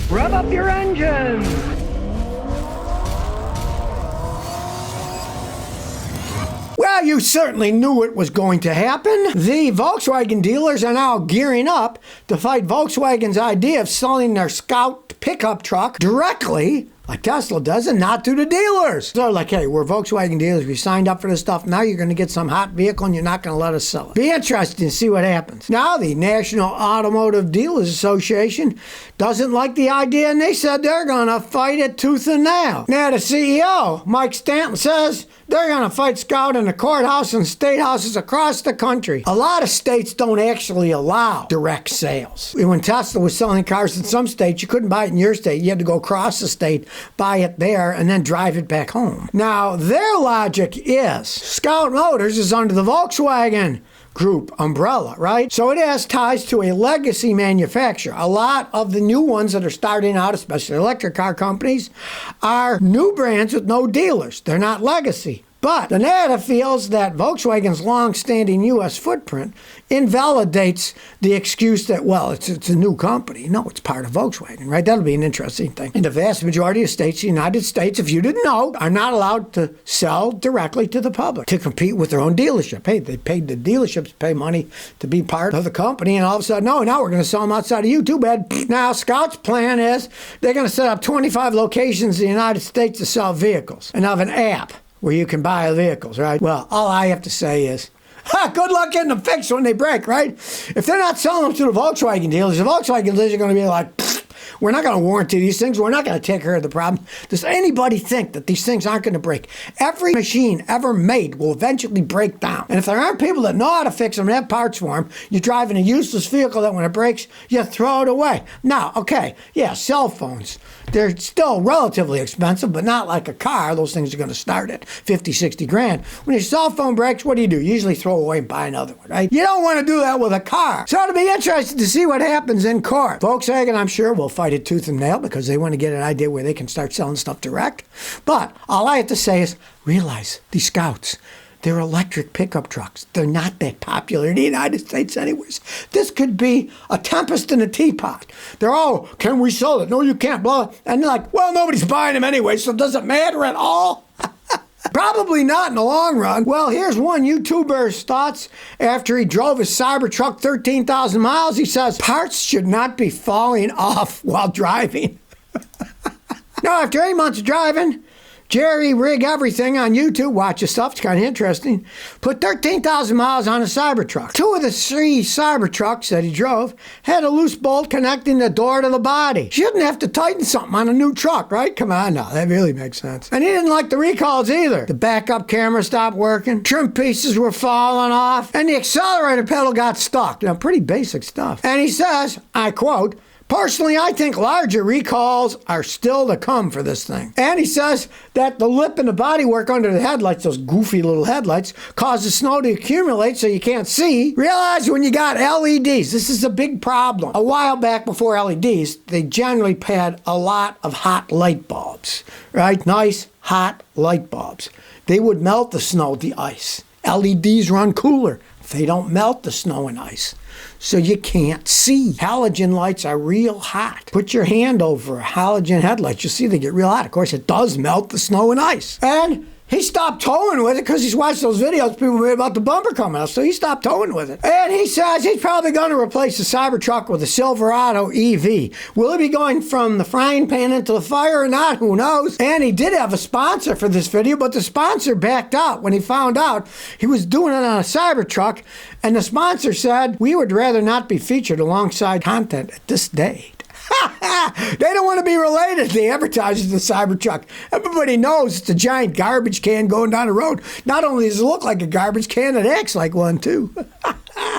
Rev up your engines! Well, you certainly knew it was going to happen. The Volkswagen dealers are now gearing up to fight Volkswagen's idea of selling their Scout pickup truck directly, like Tesla does, and not to the dealers. So like, hey, we're Volkswagen dealers. We signed up for this stuff. Now you're going to get some hot vehicle and you're not going to let us sell it. Be interesting to see what happens. Now, the National Automotive Dealers Association doesn't like the idea, and they said they're going to fight it tooth and nail. Now, the CEO, Mike Stanton, says they're going to fight Scout in the courthouse and state houses across the country. A lot of states don't actually allow direct sales. When Tesla was selling cars in some states, you couldn't buy it in your state. You had to go across the state, buy it there, and then drive it back home. Now, their logic is Scout Motors is under the Volkswagen Group umbrella, right? So it has ties to a legacy manufacturer. A lot of the new ones that are starting out, especially electric car companies, are new brands with no dealers. They're not legacy. But the NADA feels that Volkswagen's long-standing U.S. footprint invalidates the excuse that, well, it's a new company. No, it's part of Volkswagen, right? That'll be an interesting thing. In the vast majority of states, the United States, if you didn't know, are not allowed to sell directly to the public, to compete with their own dealership. Hey, they paid the dealerships to pay money to be part of the company, and all of a sudden, no, now we're going to sell them outside of you. Too bad. Now, Scout's plan is they're going to set up 25 locations in the United States to sell vehicles and have an app where you can buy vehicles, right? Well, all I have to say is, good luck getting them fixed when they break, right? If they're not selling them to the Volkswagen dealers, the Volkswagen dealers are going to be like, we're not going to warranty these things. We're not going to take care of the problem. Does anybody think that these things aren't going to break? Every machine ever made will eventually break down. And if there aren't people that know how to fix them and have parts for them, you're driving a useless vehicle that when it breaks, you throw it away. Now, okay, yeah, cell phones. They're still relatively expensive, but not like a car. Those things are going to start at 50, 60 grand. When your cell phone breaks, what do? You usually throw away and buy another one, right? You don't want to do that with a car. So it'll be interesting to see what happens in court. Volkswagen, I'm sure, will fight it tooth and nail because they want to get an idea where they can start selling stuff direct. But all I have to say is realize these Scouts, they're electric pickup trucks. They're not that popular in the United States anyways. This could be a tempest in a teapot. They're all, can we sell it? No, you can't, blah. And they're like, well, nobody's buying them anyway, so does it matter at all? Probably not in the long run. Well, here's one YouTuber's thoughts after he drove his Cybertruck 13,000 miles. He says, parts should not be falling off while driving. Now, after 8 months of driving, Jerry Rig Everything on YouTube, watch his stuff, it's kind of interesting, put 13,000 miles on a Cybertruck. 2 of the 3 Cybertrucks that he drove had a loose bolt connecting the door to the body. Shouldn't have to tighten something on a new truck, right? Come on now, that really makes sense. And he didn't like the recalls either. The backup camera stopped working, trim pieces were falling off, and the accelerator pedal got stuck. Now, pretty basic stuff. And he says, I quote, personally, I think larger recalls are still to come for this thing. And he says that the lip and the bodywork under the headlights, those goofy little headlights, causes snow to accumulate so you can't see. Realize when you got LEDs, this is a big problem. A while back before LEDs, they generally had a lot of hot light bulbs, right? Nice, hot light bulbs. They would melt the snow, the ice. LEDs run cooler. They don't melt the snow and ice, so you can't see. Halogen lights are real hot. Put your hand over a halogen headlight. You'll see they get real hot. Of course, it does melt the snow and ice. And he stopped towing with it because he's watched those videos people made about the bumper coming out, so he stopped towing with it. And he says he's probably going to replace the Cybertruck with a Silverado EV. Will he be going from the frying pan into the fire or not? Who knows? And he did have a sponsor for this video, but the sponsor backed out when he found out he was doing it on a Cybertruck, and the sponsor said, we would rather not be featured alongside content at this date. They don't want to be related. They advertise the Cybertruck. Everybody knows it's a giant garbage can going down the road. Not only does it look like a garbage can, it acts like one too.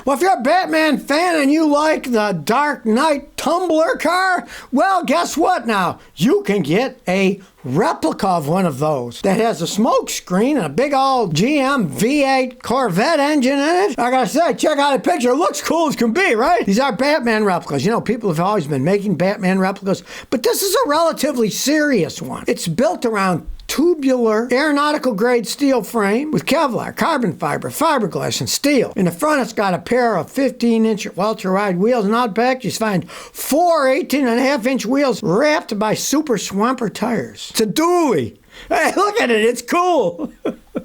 Well, if you're a Batman fan and you like the Dark Knight tumbler car, well, guess what now? You can get a replica of one of those that has a smoke screen and a big old GM V8 Corvette engine in it. Like I said, check out the picture. It looks cool as can be, right? These are Batman replicas. You know, people have always been making Batman replicas, but this is a relatively serious one. It's built around tubular aeronautical grade steel frame with Kevlar, carbon fiber, fiberglass, and steel. In the front, it's got a pair of 15-inch ultra-wide wheels, and out back, you find four 18.5-inch wheels wrapped by Super Swamper tires. It's a dually. Hey, look at it. It's cool.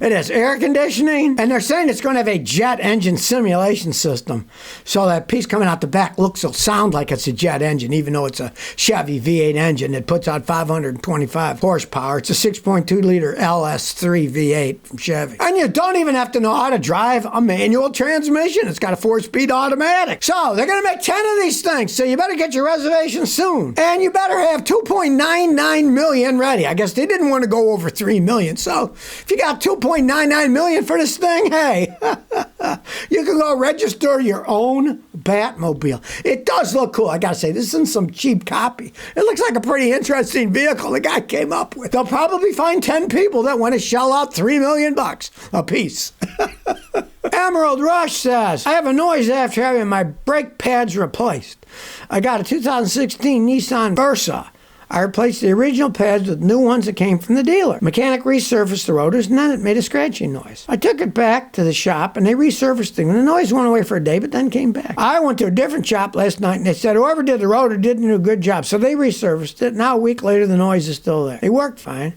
It has air conditioning, and they're saying it's going to have a jet engine simulation system. So that piece coming out the back will sound like it's a jet engine, even though it's a Chevy V8 engine that puts out 525 horsepower. It's a 6.2-liter LS3 V8 from Chevy. And you don't even have to know how to drive a manual transmission. It's got a 4-speed automatic. So they're going to make 10 of these things, so you better get your reservation soon. And you better have $2.99 million ready. I guess they didn't want to go over $3 million. So if you got $2.99 million for this thing, hey, you can go register your own Batmobile. It does look cool. I gotta say, this isn't some cheap copy. It looks like a pretty interesting vehicle the guy came up with. They'll probably find 10 people that want to shell out $3 million a piece. Emerald Rush says, I have a noise after having my brake pads replaced. I got a 2016 Nissan Versa. I replaced the original pads with new ones that came from the dealer. Mechanic resurfaced the rotors, and then it made a scratching noise. I took it back to the shop, and they resurfaced it, and the noise went away for a day, but then came back. I went to a different shop last night, and they said whoever did the rotor didn't do a good job, so they resurfaced it. Now a week later, the noise is still there. It worked fine.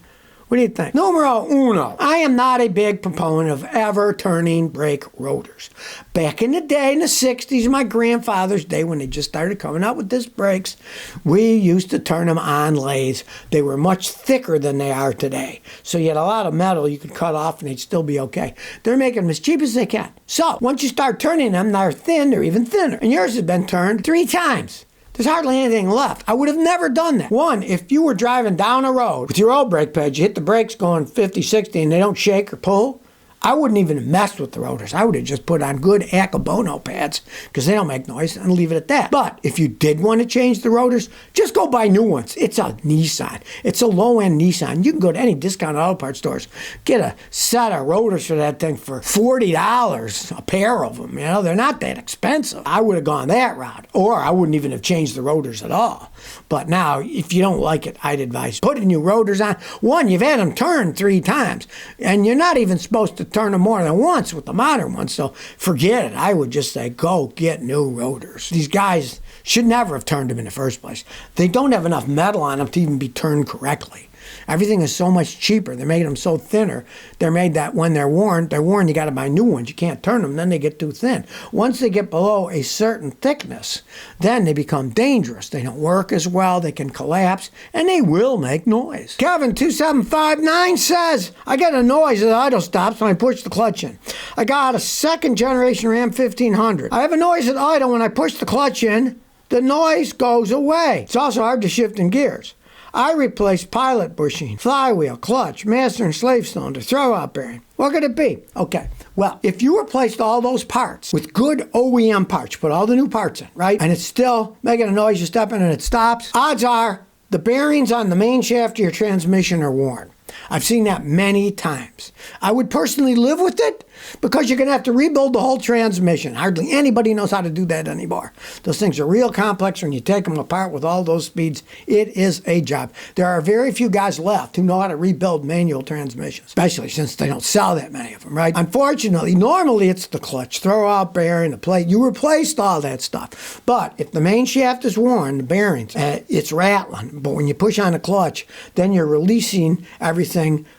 What do you think? Numero uno. I am not a big proponent of ever turning brake rotors. Back in the day, in the 60s, my grandfather's day, when they just started coming out with disc brakes, we used to turn them on lathes. They were much thicker than they are today. So you had a lot of metal you could cut off and they'd still be okay. They're making them as cheap as they can. So once you start turning them, they're thin, they're even thinner. And yours has been turned 3 times. There's hardly anything left. I would have never done that. One, if you were driving down a road with your old brake pads, you hit the brakes going 50, 60, and they don't shake or pull, I wouldn't even have messed with the rotors. I would have just put on good Akabono pads because they don't make noise and leave it at that. But if you did want to change the rotors, just go buy new ones. It's a Nissan. It's a low-end Nissan. You can go to any discount auto parts stores, get a set of rotors for that thing for $40 a pair of them. You know, they're not that expensive. I would have gone that route, or I wouldn't even have changed the rotors at all. But now, if you don't like it, I'd advise putting new rotors on. One, you've had them turned 3 times, and you're not even supposed to turn them more than once with the modern ones, so forget it. I would just say go get new rotors. These guys should never have turned them in the first place. They don't have enough metal on them to even be turned correctly. Everything is so much cheaper. They're making them so thinner. They're made that when they're worn, you got to buy new ones. You can't turn them, then they get too thin. Once they get below a certain thickness, then they become dangerous. They don't work as well, they can collapse, and they will make noise. Kevin2759 says, I get a noise as the idle stops when I push the clutch in. I got a 2nd generation Ram 1500. I have a noise at idle when I push the clutch in. The noise goes away. It's also hard to shift in gears. I replaced pilot bushing, flywheel, clutch, master and slave cylinder, throw-out bearing. What could it be? Okay, well, if you replaced all those parts with good OEM parts, you put all the new parts in, right? And it's still making a noise, you step in and it stops. Odds are the bearings on the main shaft of your transmission are worn. I've seen that many times. I would personally live with it because you're going to have to rebuild the whole transmission. Hardly anybody knows how to do that anymore. Those things are real complex when you take them apart with all those speeds. It is a job. There are very few guys left who know how to rebuild manual transmissions, especially since they don't sell that many of them, right? Unfortunately, normally it's the clutch, throw-out bearing, the plate. You replaced all that stuff. But if the main shaft is worn, the bearings, it's rattling. But when you push on the clutch, then you're releasing everything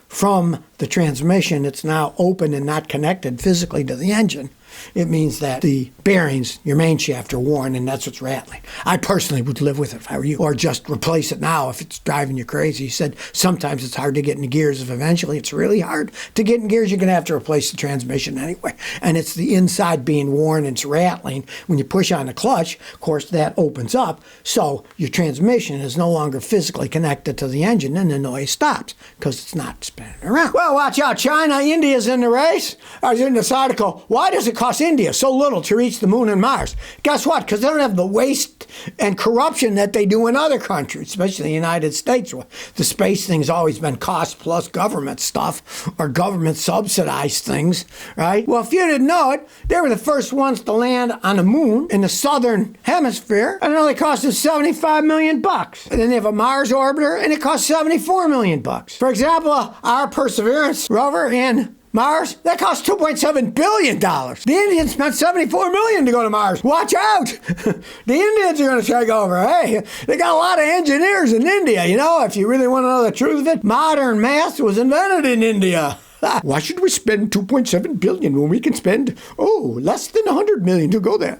from the transmission. It's now open and not connected physically to the engine. It means that the bearings, your main shaft, are worn, and that's what's rattling. I personally would live with it if I were you, or just replace it now if it's driving you crazy. He said sometimes it's hard to get into gears. If eventually it's really hard to get in gears, you're going to have to replace the transmission anyway. And it's the inside being worn and it's rattling. When you push on the clutch, of course, that opens up, so your transmission is no longer physically connected to the engine, and the noise stops because it's not spinning around. Well, watch out, China. India's in the race. I was in this article. Why does it costs India so little to reach the moon and Mars? Guess what? Because they don't have the waste and corruption that they do in other countries, especially the United States. The space thing's always been cost plus government stuff or government subsidized things, right? Well, if you didn't know it, they were the first ones to land on the moon in the southern hemisphere, and it only cost them $75 million. And then they have a Mars orbiter, and it costs $74 million. For example, our Perseverance rover in Mars, that cost $2.7 billion. The Indians spent $74 million to go to Mars. Watch out! The Indians are going to take over. Hey, they got a lot of engineers in India. You know, if you really want to know the truth of it, modern math was invented in India. Why should we spend $2.7 billion when we can spend, less than $100 million to go there?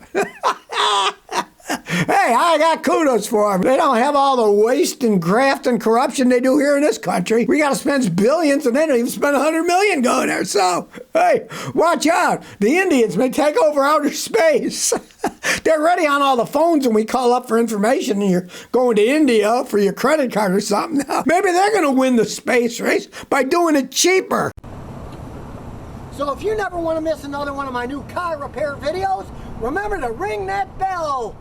Hey, I got kudos for them. They don't have all the waste and graft and corruption they do here in this country. We got to spend billions, and they don't even spend $100 million going there. So, hey, watch out. The Indians may take over outer space. They're already on all the phones when we call up for information and you're going to India for your credit card or something. Maybe they're going to win the space race by doing it cheaper. So if you never want to miss another one of my new car repair videos, remember to ring that bell.